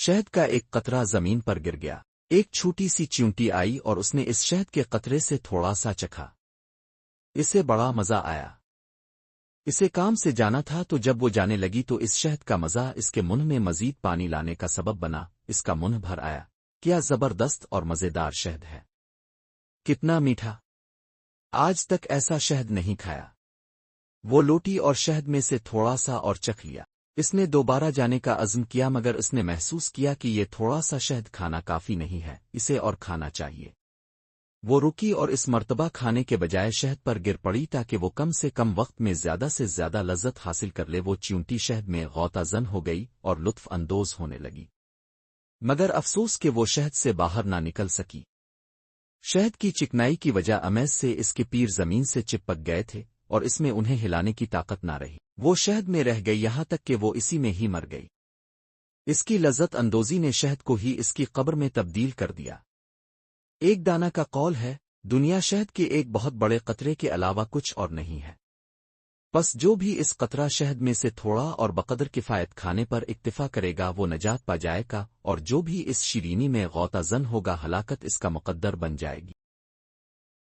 شہد کا ایک قطرہ زمین پر گر گیا۔ ایک چھوٹی سی چیونٹی آئی اور اس نے اس شہد کے قطرے سے تھوڑا سا چکھا۔ اسے بڑا مزہ آیا۔ اسے کام سے جانا تھا، تو جب وہ جانے لگی تو اس شہد کا مزہ اس کے منہ میں مزید پانی لانے کا سبب بنا۔ اس کا منہ بھر آیا۔ کیا زبردست اور مزیدار شہد ہے! کتنا میٹھا! آج تک ایسا شہد نہیں کھایا۔ وہ لوٹی اور شہد میں سے تھوڑا سا اور چکھ لیا۔ اس نے دوبارہ جانے کا عزم کیا، مگر اس نے محسوس کیا کہ یہ تھوڑا سا شہد کھانا کافی نہیں ہے، اسے اور کھانا چاہیے۔ وہ رکی اور اس مرتبہ کھانے کے بجائے شہد پر گر پڑی تاکہ وہ کم سے کم وقت میں زیادہ سے زیادہ لذت حاصل کر لے۔ وہ چیونٹی شہد میں غوطہ زن ہو گئی اور لطف اندوز ہونے لگی، مگر افسوس کہ وہ شہد سے باہر نہ نکل سکی۔ شہد کی چکنائی کی وجہ امیز سے اس کے پیر زمین سے چپک گئے تھے اور اس میں انہیں ہلانے کی طاقت نہ رہی۔ وہ شہد میں رہ گئی یہاں تک کہ وہ اسی میں ہی مر گئی۔ اس کی لذت اندوزی نے شہد کو ہی اس کی قبر میں تبدیل کر دیا۔ ایک دانا کا قول ہے، دنیا شہد کے ایک بہت بڑے قطرے کے علاوہ کچھ اور نہیں ہے۔ بس جو بھی اس قطرہ شہد میں سے تھوڑا اور بقدر کفایت کھانے پر اکتفا کرے گا وہ نجات پا جائے گا، اور جو بھی اس شیرینی میں غوطہ زن ہوگا ہلاکت اس کا مقدر بن جائے گی۔